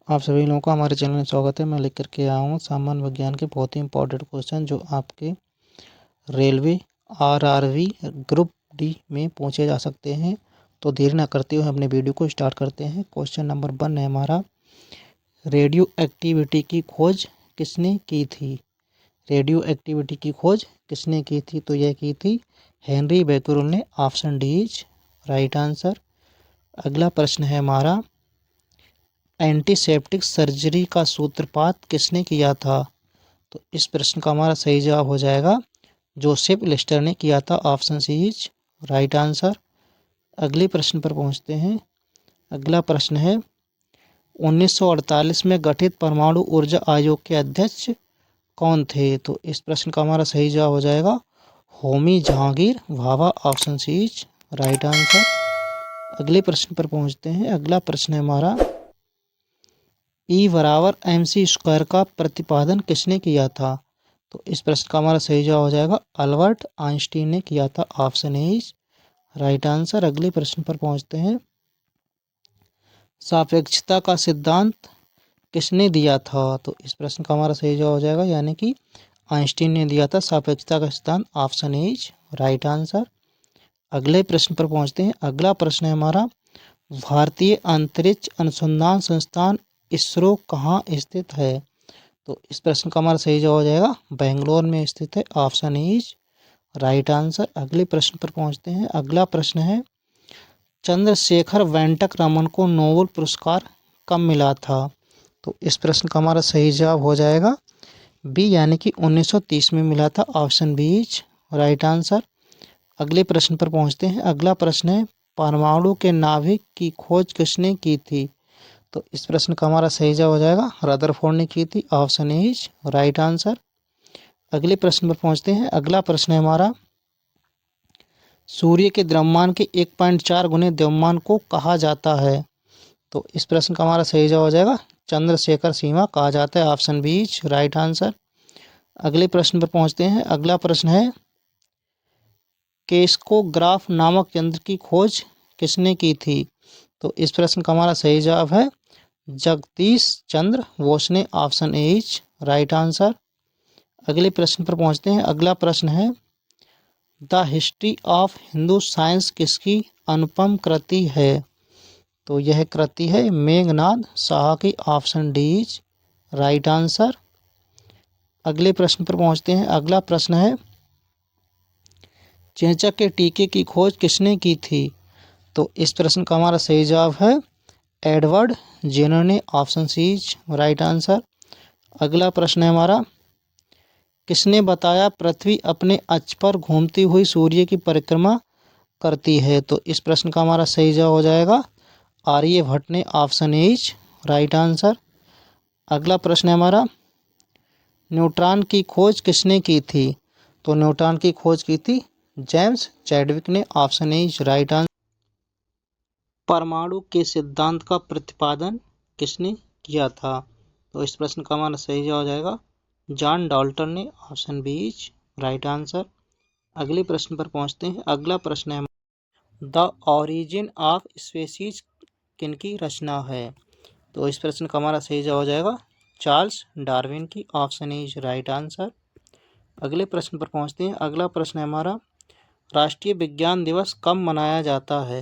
आप सभी लोगों का हमारे चैनल में स्वागत है। मैं लेकर के आया हूँ सामान्य विज्ञान के बहुत ही इंपॉर्टेंट क्वेश्चन जो आपके रेलवे आरआरबी ग्रुप डी में पूछे जा सकते हैं। तो देर न करते हुए अपने वीडियो को स्टार्ट करते हैं। क्वेश्चन नंबर 1 है हमारा, रेडियो एक्टिविटी की खोज किसने की थी? रेडियो एक्टिविटी की खोज किसने की थी? तो यह की थी हेनरी बेक्यूरेल ने। Option D is right answer. अगला प्रश्न है हमारा, एंटीसेप्टिक सर्जरी का सूत्रपात किसने किया था? तो इस प्रश्न का हमारा सही जवाब हो जाएगा जोसेफ लिस्टर ने किया था। Option C is right answer. अगले प्रश्न पर पहुंचते हैं। अगला प्रश्न है, 1948 में गठित परमाणु ऊर्जा आयोग के अध्यक्ष कौन थे? तो इस प्रश्न का हमारा सही जवाब हो जाएगा Homi Jehangir Bhabha. Option C is right answer. अगले प्रश्न पर पहुंचते हैं। अगला प्रश्न है हमारा, E=mc² का प्रतिपादन किसने किया था? तो इस प्रश्न का हमारा सही जवाब हो जाएगा अल्बर्ट आइंस्टीन ने किया था। Option A is right answer. अगले प्रश्न पर पहुंचते हैं। सापेक्षता का सिद्धांत किसने दिया था? तो इस प्रश्न का हमारा सही जवाब हो जाएगा यानी कि आइंस्टीन ने दिया था सापेक्षता का सिद्धांत। Option A is right answer. अगले प्रश्न पर पहुंचते हैं। अगला प्रश्न है हमारा, भारतीय अंतरिक्ष अनुसंधान संस्थान इसरो कहाँ स्थित है? तो इस प्रश्न का हमारा सही जवाब हो जाएगा बेंगलोर में स्थित है। Option is right answer. अगले प्रश्न पर पहुंचते हैं। अगला प्रश्न है, चंद्रशेखर वेंकट रमन को नोबेल पुरस्कार कब मिला था? तो इस प्रश्न का हमारा सही जवाब हो जाएगा बी यानी कि 1930 में मिला था। Option B is right answer. अगले प्रश्न पर पहुंचते हैं। अगला प्रश्न है, परमाणु के नाभिक की खोज किसने की थी? तो इस प्रश्न का हमारा सही जवाब हो जाएगा रदरफोर्ड ने की थी। Option A is right answer. अगले प्रश्न पर पहुंचते हैं। अगला प्रश्न है हमारा, सूर्य के द्रव्यमान के 1.4 गुने द्रव्यमान को कहा जाता है? तो इस प्रश्न का हमारा सही जवाब हो जाएगा चंद्रशेखर सीमा कहा जाता है। Option B is right answer. अगले प्रश्न पर पहुंचते हैं। अगला प्रश्न है, केस्कोग्राफ नामक यंत्र की खोज किसने की थी? तो इस प्रश्न का हमारा सही जवाब है जगदीश चंद्र बोस ने। Option A is right answer. अगले प्रश्न पर पहुंचते हैं। अगला प्रश्न है, the history of Hindu science किसकी अनुपम कृति है? तो यह कृति है मेघनाद साहा की। Option D is right answer. अगले प्रश्न पर पहुंचते हैं। अगला प्रश्न है, चेचक के टीके की खोज किसने की थी? तो इस प्रश्न का हमारा सही जवाब है एडवर्ड जेनर ने। Option C is right answer. अगला प्रश्न है हमारा, किसने बताया पृथ्वी अपने अक्ष पर घूमती हुई सूर्य की परिक्रमा करती है? तो इस प्रश्न का हमारा सही जवाब हो जाएगा आर्यभट्ट ने। Option A is right answer. अगला प्रश्न है हमारा, न्यूट्रॉन की खोज किसने की थी? तो न्यूट्रॉन की खोज की थी जेम्स चैडविक ने। Option A is right answer. परमाणु के सिद्धांत का प्रतिपादन किसने किया था? तो इस प्रश्न का हमारा सही जवाब हो जाएगा जॉन डाल्टन ने। Option B is right answer. अगले प्रश्न पर पहुंचते हैं। अगला प्रश्न है, द ऑरिजिन ऑफ स्पीशीज किनकी रचना है? तो इस प्रश्न का हमारा सही जवाब हो जाएगा चार्ल्स डार्विन की। Option is right answer. अगले प्रश्न पर पहुंचते हैं। अगला प्रश्न है हमारा, राष्ट्रीय विज्ञान दिवस कब मनाया जाता है?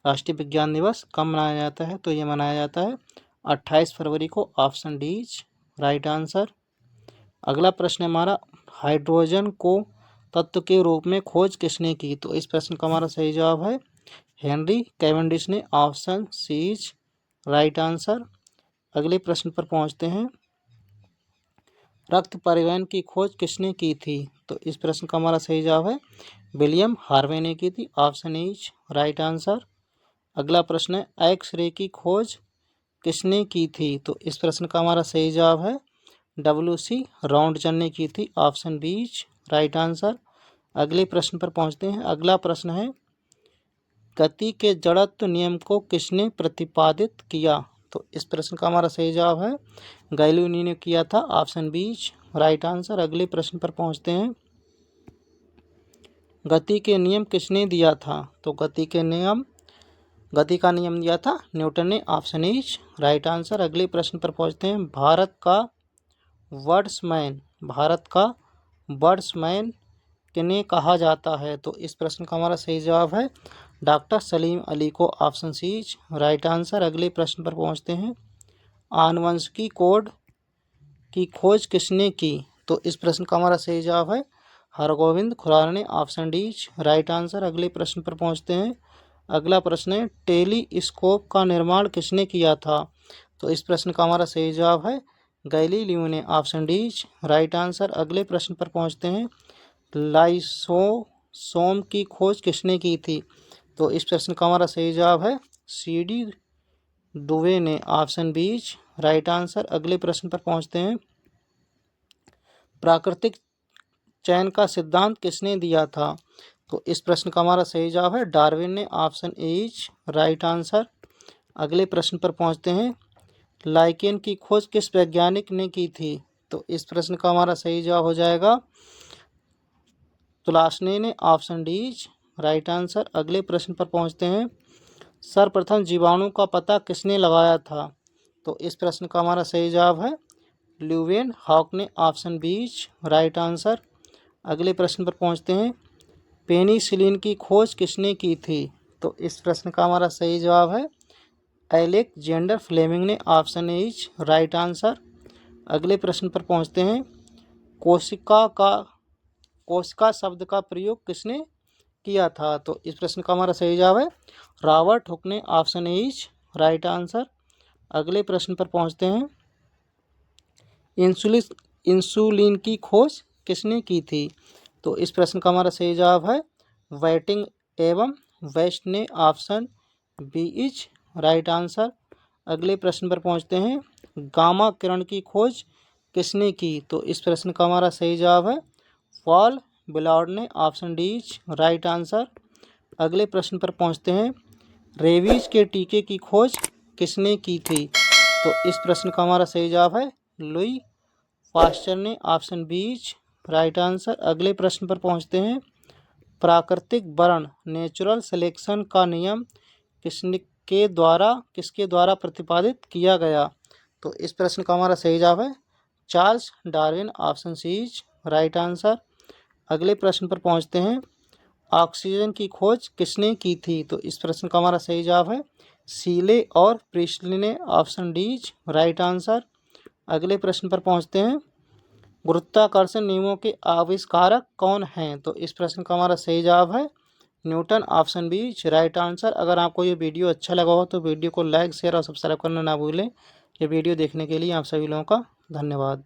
राष्ट्रीय विज्ञान दिवस कब मनाया जाता है? तो ये मनाया जाता है 28 फरवरी को। Option D is right answer. अगला प्रश्न है हमारा, हाइड्रोजन को तत्व के रूप में खोज किसने की? तो इस प्रश्न का हमारा सही जवाब है हेनरी कैवेंडिश ने। Option C is right answer. अगले प्रश्न पर पहुंचते हैं, रक्त परिवहन की खोज किसने की थी? तो इस प्रश्न का हमारा सही जवाब है विलियम हार्वे ने की थी। Option is right answer. अगला प्रश्न है, एक्स रे की खोज किसने की थी? तो इस प्रश्न का हमारा सही जवाब है WC राउंडजन ने की थी। Option B is right answer. अगले प्रश्न पर पहुंचते हैं। अगला प्रश्न है, गति के जड़त्व नियम को किसने प्रतिपादित किया? तो इस प्रश्न का हमारा सही जवाब है गैलीलियो ने किया था। Option B is right answer. अगले प्रश्न पर पहुंचते हैं, गति के नियम किसने दिया था? तो गति के नियम गति का नियम दिया था न्यूटन ने। Option is right answer. अगले प्रश्न पर पहुंचते हैं। भारत का वर्ड्समैन किन्हें कहा जाता है? तो इस प्रश्न का हमारा सही जवाब है डॉक्टर सलीम अली को। Option C is right answer. अगले प्रश्न पर पहुंचते हैं। आनुवंशिकी कोड की खोज किसने की? तो इस प्रश्न का हमारा सही जवाब है हरगोविंद खुराना ने। Option D right answer. अगले प्रश्न पर पहुंचते हैं। अगला प्रश्न है टेलीस्कोप का निर्माण किसने किया था? तो इस प्रश्न का हमारा सही जवाब है गैलीलियो ने। Option D right answer. अगले प्रश्न पर पहुंचते हैं। लाइसोसोम की खोज किसने की थी? तो इस प्रश्न का हमारा सही जवाब है CD डुवे ने। Option B right answer. अगले प्रश्न पर पहुंचते हैं। प्राकृतिक चयन का सिद्धांत किसने दिया था? तो इस प्रश्न का हमारा सही जवाब है डार्विन ने। Option A is right answer. अगले प्रश्न पर पहुंचते हैं। लाइकेन की खोज किस वैज्ञानिक ने की थी? तो इस प्रश्न का हमारा सही जवाब हो जाएगा तुलासने ने। Option D is right answer. अगले प्रश्न पर पहुंचते हैं। सर्वप्रथम जीवाणु का पता किसने लगाया था? तो इस प्रश्न का हमारा सही जवाब है ल्यूवेन हॉक ने। Option B right answer. अगले प्रश्न पर पहुंचते हैं। पेनिसिलिन की खोज किसने की थी? तो इस प्रश्न का हमारा सही जवाब है अलेक्जेंडर फ्लेमिंग ने। Option A is right answer. अगले प्रश्न पर पहुंचते हैं। कोशिका शब्द का प्रयोग किसने किया था? तो इस प्रश्न का हमारा सही जवाब है रॉबर्ट हुक ने। Option A is right answer. अगले प्रश्न पर पहुंचते हैं। इंसुलिन की खोज किसने की थी? तो इस प्रश्न का हमारा सही जवाब है वेटिंग एवं वेस्ट ने। Option B is right answer. अगले प्रश्न पर पहुंचते हैं। गामा किरण की खोज किसने की? तो इस प्रश्न का हमारा सही जवाब है पॉल बिलार्ड ने। Option D is right answer. अगले प्रश्न पर पहुंचते हैं। रेबीज के टीके की खोज किसने की थी? तो इस प्रश्न का हमारा सही जवाब है लुई पास्चर ने। Option B right answer. अगले प्रश्न पर पहुंचते हैं। प्राकृतिक वर्ण नेचुरल सिलेक्शन का नियम किसके द्वारा प्रतिपादित किया गया? तो इस प्रश्न का हमारा सही जवाब है Charles Darwin. Option C right answer. अगले प्रश्न पर पहुंचते हैं। ऑक्सीजन की खोज किसने की थी? तो इस प्रश्न का हमारा सही जवाब है सीले और प्रिस्टली ने। Option D right answer. अगले प्रश्न पर पहुंचते हैं। गुरुत्वाकर्षण नियमों के आविष्कारक कौन हैं? तो इस प्रश्न का हमारा सही जवाब है Newton. Option B right answer. अगर आपको ये वीडियो अच्छा लगा हो तो वीडियो को लाइक शेयर और सब्सक्राइब करना ना भूलें। ये वीडियो देखने के लिए आप सभी लोगों का धन्यवाद।